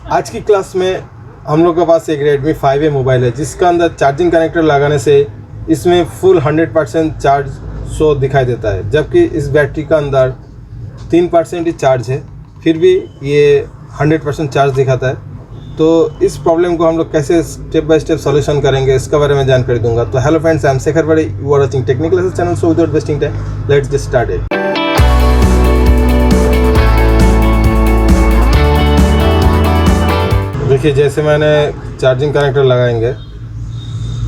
आज की क्लास में हम लोग के पास एक Redmi 5A मोबाइल है जिसका अंदर चार्जिंग कनेक्टर लगाने से इसमें फुल 100% चार्ज शो दिखाई देता है, जबकि इस बैटरी का अंदर 3% ही चार्ज है, फिर भी ये 100% चार्ज दिखाता है। तो इस प्रॉब्लम को हम लोग कैसे स्टेप बाय स्टेप सॉल्यूशन करेंगे इसके बारे में जानकारी दूंगा। तो hello friends, I am Shekhar Bade, you are watching technical channel. So without wasting time let's get started. देखिए, जैसे मैंने चार्जिंग कनेक्टर लगाएंगे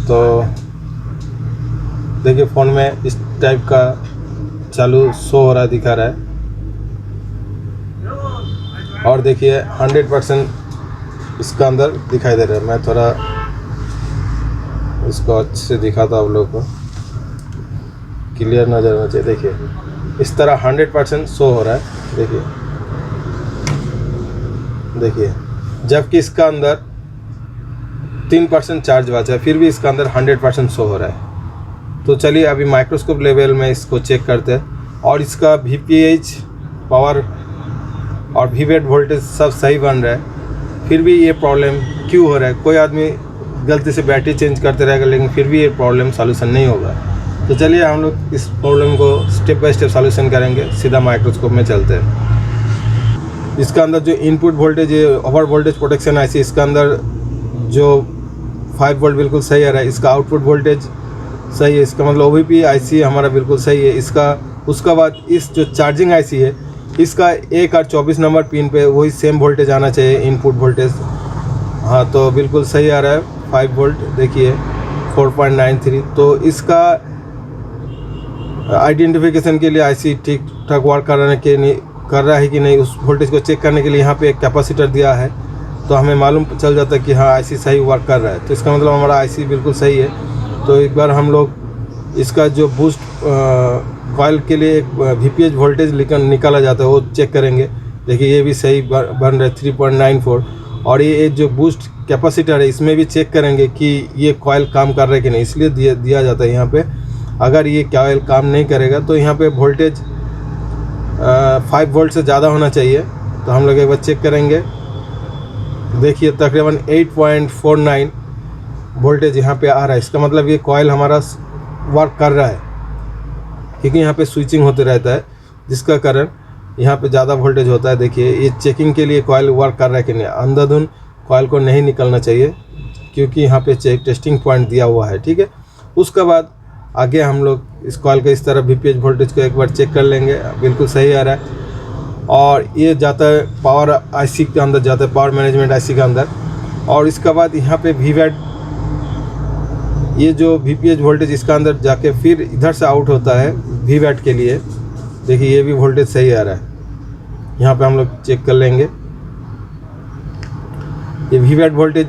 तो देखिए फ़ोन में इस टाइप का चालू शो हो रहा है, दिखा रहा है। और देखिए 100% इसका अंदर दिखाई दे रहा है। मैं थोड़ा इसको अच्छे से दिखाता हूँ आप लोगों को, क्लियर नज़र आना चाहिए। देखिए इस तरह 100% शो हो रहा है। देखिए जबकि इसका अंदर 3% चार्ज बचा है, फिर भी इसका अंदर 100% शो हो रहा है। तो चलिए अभी माइक्रोस्कोप लेवल में इसको चेक करते हैं। और इसका VPH पावर और VWAT वोल्टेज सब सही बन रहा है, फिर भी ये प्रॉब्लम क्यों हो रहा है। कोई आदमी गलती से बैटरी चेंज करते रहेगा लेकिन फिर भी ये प्रॉब्लम सॉल्यूशन नहीं होगा। तो चलिए हम लोग इस प्रॉब्लम को स्टेप बाय स्टेप सॉल्यूशन करेंगे। सीधा माइक्रोस्कोप में चलते हैं। इसका अंदर जो इनपुट वोल्टेज है, ओवर वोल्टेज प्रोटेक्शन IC, इसका अंदर जो 5 वोल्ट बिल्कुल सही आ रहा है। इसका आउटपुट वोल्टेज सही है, इसका मतलब OVP IC हमारा बिल्कुल सही है। उसका बाद इस जो चार्जिंग IC है, इसका 1 और 24 नंबर पिन पे वही सेम वोल्टेज आना चाहिए, इनपुट वोल्टेज। हाँ, तो बिल्कुल सही आ रहा है 5 वोल्ट। देखिए 4.93। तो इसका आइडेंटिफिकेशन के लिए IC ठीक ठाक वर्क कर रहा है कि नहीं, उस वोल्टेज को चेक करने के लिए यहाँ पे एक कैपेसिटर दिया है, तो हमें मालूम चल जाता है कि हाँ IC सही वर्क कर रहा है। तो इसका मतलब हमारा IC बिल्कुल सही है। तो एक बार हम लोग इसका जो बूस्ट कॉइल के लिए एक VPH वोल्टेज निकाला जाता है वो चेक करेंगे। देखिए ये भी सही बन रहा है 3.94। और ये जो बूस्ट कैपेसिटर है इसमें भी चेक करेंगे कि ये कॉइल काम कर रहा है कि नहीं, इसलिए दिया जाता है यहाँ पे। अगर ये कॉइल काम नहीं करेगा तो यहाँ पे वोल्टेज 5 वोल्ट से ज़्यादा होना चाहिए। तो हम लोग एक बार चेक करेंगे। देखिए तकरीबन 8.49 वोल्टेज यहाँ पे आ रहा है। इसका मतलब ये कॉइल हमारा वर्क कर रहा है, क्योंकि यहाँ पे स्विचिंग होते रहता है जिसका कारण यहाँ पे ज़्यादा वोल्टेज होता है। देखिए ये चेकिंग के लिए कॉइल वर्क कर रहा है कि नहीं। अंधाधुंध कॉइल को नहीं निकलना चाहिए, क्योंकि यहाँ पे टेस्टिंग पॉइंट दिया हुआ है। ठीक है, उसके बाद आगे हम लोग इस कॉइल के इस तरह VPH वोल्टेज को एक बार चेक कर लेंगे। बिल्कुल सही आ रहा है। और ये जाता है पावर IC के अंदर, जाता है पावर मैनेजमेंट IC के अंदर। और इसके बाद यहाँ पे VWAT, ये जो VPH वोल्टेज इसका अंदर जाके फिर इधर से आउट होता है VWAT के लिए। देखिए ये भी वोल्टेज सही आ रहा है। यहाँ पे हम लोग चेक कर लेंगे। ये VWAT वोल्टेज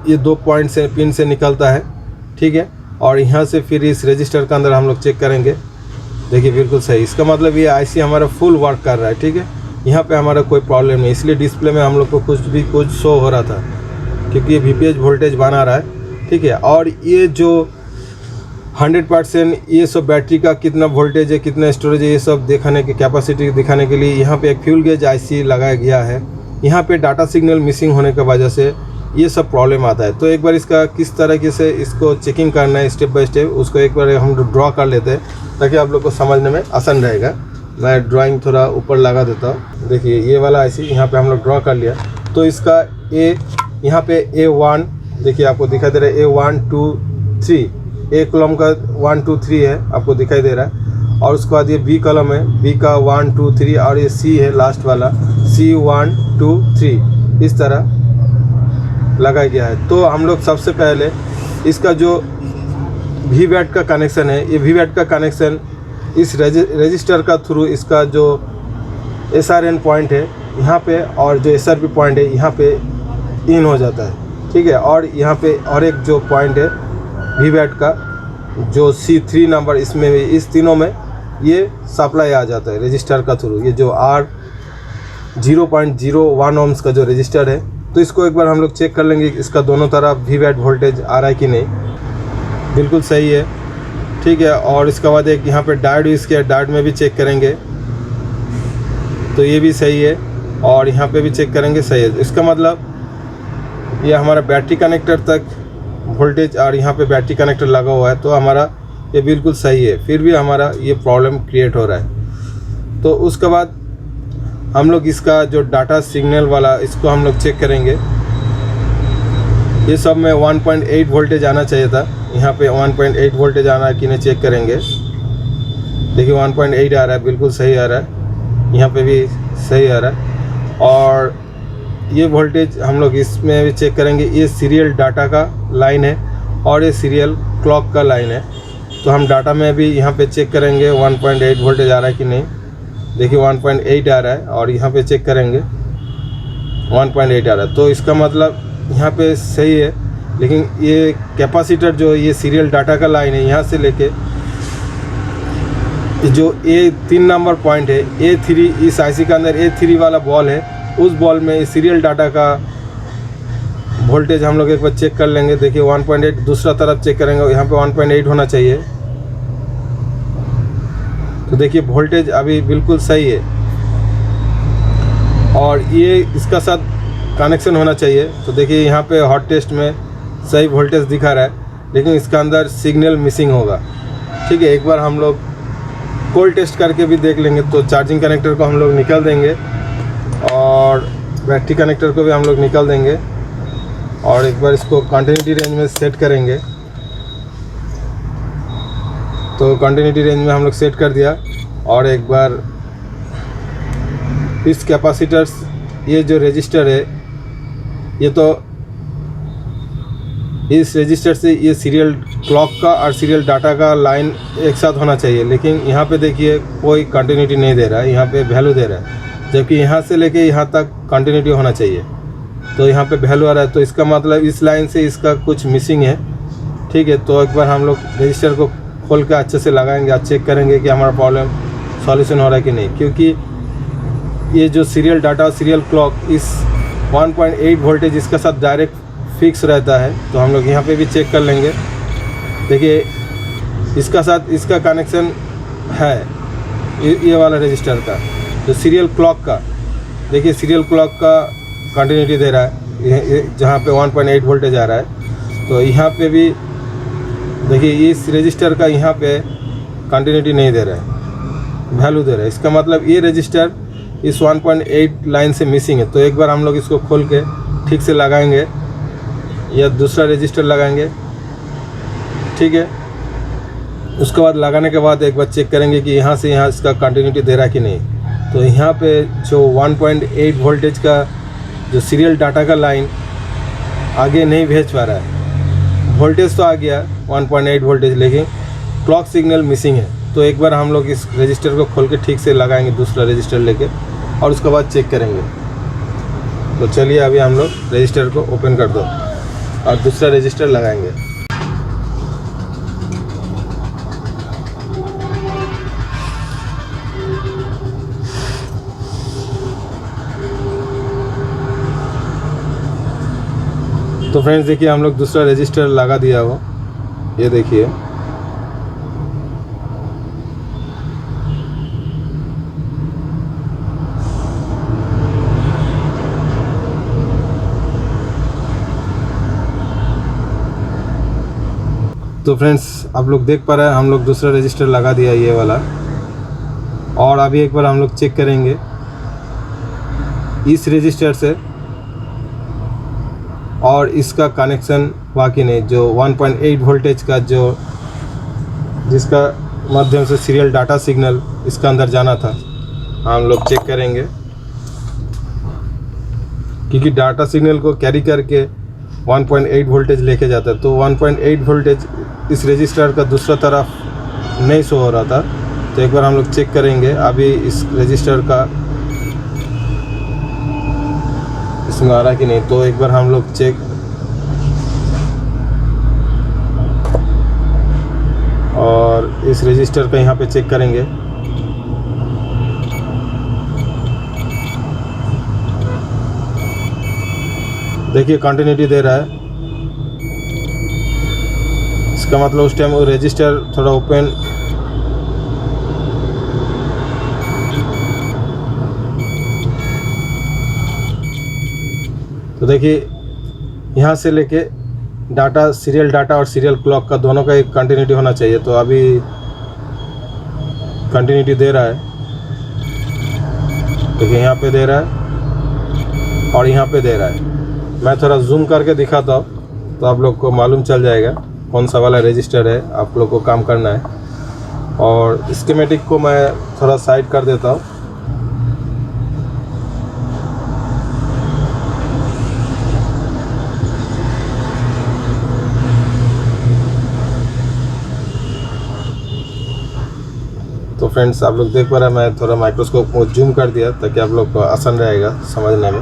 ये 2 पॉइंट से पिन से निकलता है। ठीक है, और यहाँ से फिर इस रजिस्टर के अंदर हम लोग चेक करेंगे। देखिए बिल्कुल सही। इसका मतलब ये IC हमारा फुल वर्क कर रहा है। ठीक है, यहाँ पे हमारा कोई प्रॉब्लम नहीं, इसलिए डिस्प्ले में हम लोग को कुछ शो हो रहा था, क्योंकि ये VPH वोल्टेज बना रहा है। ठीक है, और ये जो 100% ये सब बैटरी का कितना वोल्टेज है, कितना स्टोरेज है, ये सब दिखाने के कैपेसिटी दिखाने के लिए यहाँ पे एक फ्यूल गेज IC लगाया गया है। यहाँ पे डाटा सिग्नल मिसिंग होने की वजह से ये सब प्रॉब्लम आता है। तो एक बार इसका किस तरीके से इसको चेकिंग करना है स्टेप बाय स्टेप, उसको एक बार हम ड्रॉ कर लेते हैं ताकि आप लोग को समझने में आसान रहेगा। मैं ड्राइंग थोड़ा ऊपर लगा देता हूँ। देखिए ये वाला IC यहाँ पे हम लोग ड्रॉ कर लिया। तो इसका यहाँ पे A1 देखिए आपको दिखाई दे रहा है, A1 2 3, A कॉलम का 1 2 3 है, आपको दिखाई दे रहा है। और उसके बाद ये B कॉलम है, B का 1 2 3, और ये C है लास्ट वाला, C 1 2 3, इस तरह लगाया गया है। तो हम लोग सबसे पहले इसका जो VWAT का कनेक्शन है, ये VWAT का कनेक्शन इस रजिस्टर का थ्रू, इसका जो SRN पॉइंट है यहाँ पे और जो SRP पॉइंट है यहाँ पे इन हो जाता है। ठीक है, और यहाँ पे और एक जो पॉइंट है VWAT का जो C3 नंबर, इसमें इस तीनों में ये सप्लाई आ जाता है रजिस्टर का थ्रू। ये जो 0.01 ohms का जो रजिस्टर है, तो इसको एक बार हम लोग चेक कर लेंगे इसका दोनों तरफ VWAT वोल्टेज आ रहा है कि नहीं। बिल्कुल सही है। ठीक है, और इसके बाद एक यहाँ पे डायोड इसके डायोड में भी चेक करेंगे, तो ये भी सही है। और यहाँ पे भी चेक करेंगे, सही है। इसका मतलब ये हमारा बैटरी कनेक्टर तक वोल्टेज और यहाँ पे बैटरी कनेक्टर लगा हुआ है, तो हमारा ये बिल्कुल सही है। फिर भी हमारा ये प्रॉब्लम क्रिएट हो रहा है। तो उसके बाद हम लोग इसका जो डाटा सिग्नल वाला इसको हम लोग चेक करेंगे। ये सब में 1.8 वोल्टेज आना चाहिए था, यहाँ पे 1.8 वोल्टेज आना है कि नहीं चेक करेंगे। देखिए 1.8 आ रहा है, बिल्कुल सही आ रहा है, यहाँ पे भी सही आ रहा है। और ये वोल्टेज हम लोग इसमें भी चेक करेंगे। ये सीरियल डाटा का लाइन है और ये सीरियल क्लॉक का लाइन है। तो हम डाटा में भी यहाँ पे चेक करेंगे 1.8 वोल्टेज आ रहा है कि नहीं। देखिए 1.8 आ रहा है और यहाँ पे चेक करेंगे 1.8 आ रहा है, तो इसका मतलब यहाँ पे सही है। लेकिन ये कैपेसिटर जो ये सीरियल डाटा का लाइन है, यहाँ से लेके जो A3 नंबर पॉइंट है, A3 इस आईसी के अंदर A3 वाला बॉल है, उस बॉल में सीरियल डाटा का वोल्टेज हम लोग एक बार चेक कर लेंगे। देखिए 1.8, दूसरा तरफ चेक करेंगे, यहाँ पे 1.8 होना चाहिए। तो देखिए वोल्टेज अभी बिल्कुल सही है और ये इसका साथ कनेक्शन होना चाहिए। तो देखिए यहाँ पे हॉट टेस्ट में सही वोल्टेज दिखा रहा है, लेकिन इसका अंदर सिग्नल मिसिंग होगा। ठीक है, एक बार हम लोग कोल्ड टेस्ट करके भी देख लेंगे। तो चार्जिंग कनेक्टर को हम लोग निकाल देंगे और बैटरी कनेक्टर को भी हम लोग निकाल देंगे और एक बार इसको कंटिन्यूटी रेंज में सेट करेंगे। तो कंटिन्यूटी रेंज में हम लोग सेट कर दिया और एक बार इस कैपेसिटर्स, ये जो रजिस्टर है, ये तो इस रजिस्टर से ये सीरियल क्लॉक का और सीरियल डाटा का लाइन एक साथ होना चाहिए। लेकिन यहाँ पे देखिए कोई कंटिन्यूटी नहीं दे रहा है, यहाँ पे वैल्यू दे रहा है, जबकि यहाँ से लेके यहाँ तक कंटिन्यूटी होना चाहिए। तो यहाँ पे वैल्यू आ रहा है, तो इसका मतलब इस लाइन से इसका कुछ मिसिंग है। ठीक है, तो एक बार हम लोग रजिस्टर को खोल के अच्छे से लगाएंगे और चेक करेंगे कि हमारा प्रॉब्लम सॉल्यूशन हो रहा है कि नहीं। क्योंकि ये जो सीरियल डाटा और सीरियल क्लॉक इस 1.8 वोल्टेज इसके साथ डायरेक्ट फिक्स रहता है। तो हम लोग यहाँ पे भी चेक कर लेंगे। देखिए इसका साथ इसका कनेक्शन है, ये वाला रजिस्टर का जो सीरियल क्लॉक का, देखिए सीरियल क्लॉक का कंटिन्यूटी दे रहा है, जहाँ पे 1.8 वोल्टेज आ रहा है। तो यहाँ पे भी देखिए इस रजिस्टर का यहाँ पे कंटिन्यूटी नहीं दे रहा है, वैल्यू दे रहा है। इसका मतलब ये रजिस्टर इस 1.8 लाइन से मिसिंग है। तो एक बार हम लोग इसको खोल के ठीक से लगाएंगे या दूसरा रजिस्टर लगाएंगे। ठीक है, उसके बाद लगाने के बाद एक बार चेक करेंगे कि यहाँ से यहाँ इसका कंटिन्यूटी दे रहा है कि नहीं। तो यहाँ पे जो 1.8 वोल्टेज का जो सीरियल डाटा का लाइन आगे नहीं भेज पा रहा है। वोल्टेज तो आ गया 1.8 वोल्टेज, लेकिन क्लॉक सिग्नल मिसिंग है। तो एक बार हम लोग इस रजिस्टर को खोल के ठीक से लगाएंगे, दूसरा रजिस्टर लेके, और उसके बाद चेक करेंगे। तो चलिए अभी हम लोग रजिस्टर को ओपन कर दो और दूसरा रजिस्टर लगाएंगे। तो फ्रेंड्स देखिए हम लोग दूसरा रजिस्टर लगा दिया हो, ये देखिए। तो फ्रेंड्स आप लोग देख पा रहे हैं हम लोग दूसरा रजिस्टर लगा दिया ये वाला, और अभी एक बार हम लोग चेक करेंगे इस रजिस्टर से और इसका कनेक्शन बाकी नहीं। जो 1.8 वोल्टेज का जो जिसका माध्यम से सीरियल डाटा सिग्नल इसका अंदर जाना था, हम लोग चेक करेंगे। क्योंकि डाटा सिग्नल को कैरी करके 1.8 वोल्टेज लेके जाता है, तो 1.8 वोल्टेज इस रजिस्टर का दूसरा तरफ नहीं शो हो रहा था। तो एक बार हम लोग चेक करेंगे अभी इस रजिस्टर का इसमें आ रहा कि नहीं। तो एक बार हम लोग चेक, और इस रजिस्टर का यहाँ पे चेक करेंगे। देखिए कंटिन्यूटी दे रहा है, इसका मतलब उस टाइम वो रजिस्टर थोड़ा ओपन, तो देखिए यहाँ से लेके डाटा, सीरियल डाटा और सीरियल क्लॉक का दोनों का एक कंटिन्यूटी होना चाहिए। तो अभी कंटिन्यूटी दे रहा है, देखिए यहाँ पे दे रहा है और यहाँ पे दे रहा है। मैं थोड़ा जूम करके दिखाता हूँ तो आप लोग को मालूम चल जाएगा कौन सा वाला रजिस्टर है आप लोग को काम करना है। और स्कीमेटिक को मैं थोड़ा साइड कर देता हूँ। तो फ्रेंड्स आप लोग देख पा रहे हैं, मैं थोड़ा माइक्रोस्कोप को जूम कर दिया ताकि आप लोग को आसान रहेगा समझने में।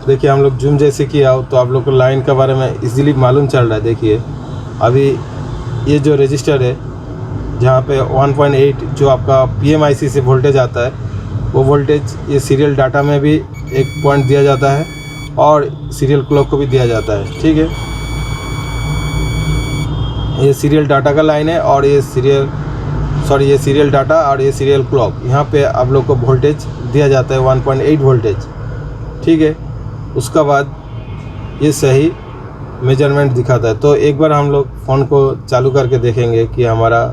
देखिए हम लोग जूम जैसे किया हो तो आप लोग को लाइन के बारे में इजीली मालूम चल रहा है। देखिए अभी ये जो रजिस्टर है जहाँ पे 1.8 जो आपका PMIC से वोल्टेज आता है, वो वोल्टेज ये सीरियल डाटा में भी एक पॉइंट दिया जाता है और सीरियल क्लॉक को भी दिया जाता है। ठीक है, ये सीरियल डाटा का लाइन है और ये सीरियल डाटा और ये सीरियल क्लॉक। यहाँ पे आप लोग को वोल्टेज दिया जाता है 1.8 वोल्टेज। ठीक है, उसका बाद ये सही मेजरमेंट दिखाता है। तो एक बार हम लोग फ़ोन को चालू करके देखेंगे कि हमारा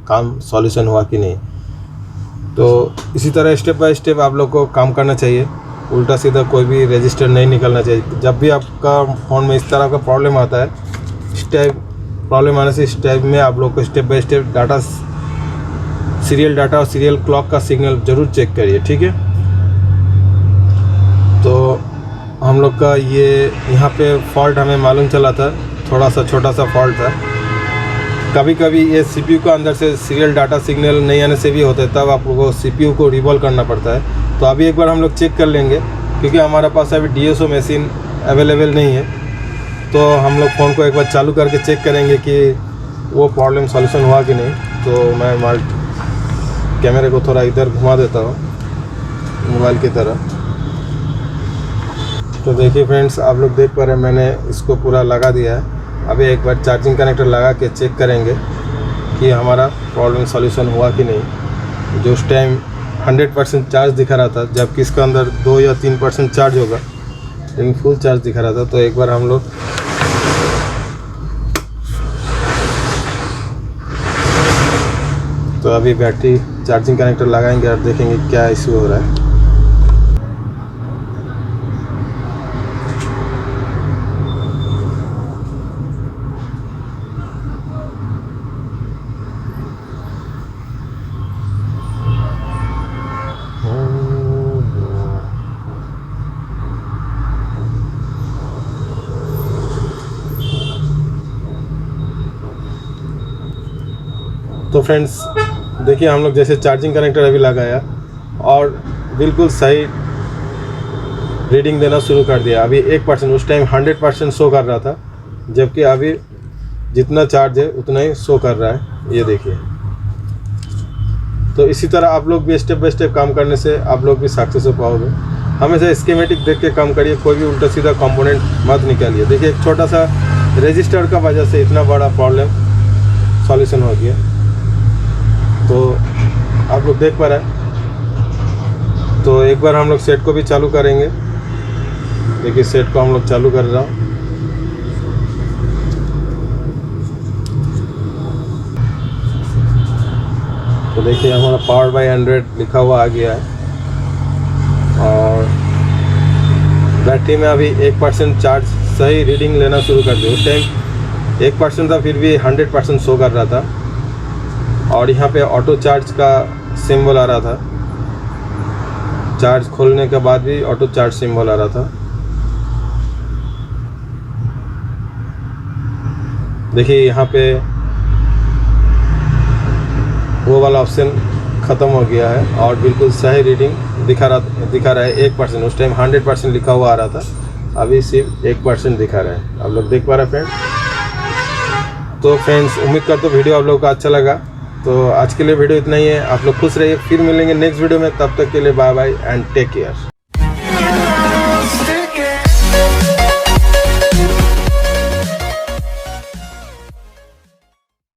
काम सॉल्यूशन हुआ कि नहीं। तो इसी तरह स्टेप बाय स्टेप आप लोग को काम करना चाहिए, उल्टा सीधा कोई भी रजिस्टर नहीं निकलना चाहिए। जब भी आपका फ़ोन में इस तरह का प्रॉब्लम आता है, प्रॉब्लम आने से इस टाइप में आप लोग को step by step data, serial data और सीरियल क्लॉक का सिग्नल ज़रूर चेक करिए। ठीक है, तो हम लोग का ये यहाँ पे फॉल्ट हमें मालूम चला था, थोड़ा सा छोटा सा फॉल्ट था। कभी कभी ये CPU को अंदर से सीरियल डाटा सिग्नल नहीं आने से भी होता है, तब आप लोगों को CPU को रिवॉल्व करना पड़ता है। तो अभी एक बार हम लोग चेक कर लेंगे, क्योंकि हमारे पास अभी DSO मशीन अवेलेबल नहीं है। तो हम लोग फ़ोन को एक बार चालू करके चेक करेंगे कि वो प्रॉब्लम सॉल्यूशन हुआ कि नहीं। तो मैं कैमरे को थोड़ा इधर घुमा देता हूँ मोबाइल की तरह। तो देखिए फ्रेंड्स आप लोग देख पा रहे हैं, मैंने इसको पूरा लगा दिया है। अभी एक बार चार्जिंग कनेक्टर लगा के चेक करेंगे कि हमारा प्रॉब्लम सॉल्यूशन हुआ कि नहीं। जो उस टाइम 100% चार्ज दिखा रहा था, जबकि इसके अंदर 2 या 3% चार्ज होगा, लेकिन फुल चार्ज दिखा रहा था। तो एक बार हम लोग तो अभी बैटरी चार्जिंग कनेक्टर लगाएंगे और देखेंगे क्या इशू हो रहा है। तो फ्रेंड्स देखिए हम लोग जैसे चार्जिंग कनेक्टर अभी लगाया और बिल्कुल सही रीडिंग देना शुरू कर दिया। अभी 1%, उस टाइम 100% शो कर रहा था, जबकि अभी जितना चार्ज है उतना ही शो कर रहा है। ये देखिए। तो इसी तरह आप लोग भी स्टेप बाय स्टेप काम करने से आप लोग भी सक्सेस हो पाओगे। हमेशा स्कीमेटिक देख के काम करिए, कोई भी उल्टा सीधा कंपोनेंट मत निकालिए। देखिए एक छोटा सा रजिस्टर का वजह से इतना बड़ा प्रॉब्लम सॉल्यूशन हो गया। तो आप लोग देख पा रहे हैं। तो एक बार हम लोग सेट को भी चालू करेंगे। देखिए सेट को हम लोग चालू कर रहा हूँ। तो देखिए हमारा पावर बाय 100 लिखा हुआ आ गया है और बैटरी में अभी 1% चार्ज सही रीडिंग लेना शुरू कर दिया। उस टाइम 1% था, फिर भी 100% शो कर रहा था और यहाँ पे ऑटो चार्ज का सिंबल आ रहा था। चार्ज खोलने के बाद भी ऑटो चार्ज सिंबल आ रहा था। देखिए यहाँ पे वो वाला ऑप्शन ख़त्म हो गया है और बिल्कुल सही रीडिंग दिखा रहा है 1%। उस टाइम 100% लिखा हुआ आ रहा था, अभी सिर्फ 1% दिखा रहा है। आप लोग देख पा रहे हैं फ्रेंड्स। तो फ्रेंड्स उम्मीद करता हूँ वीडियो आप लोगों को अच्छा लगा। तो आज के लिए वीडियो इतना ही है। आप लोग खुश रहिए, फिर मिलेंगे नेक्स्ट वीडियो में। तब तक के लिए bye bye and take care.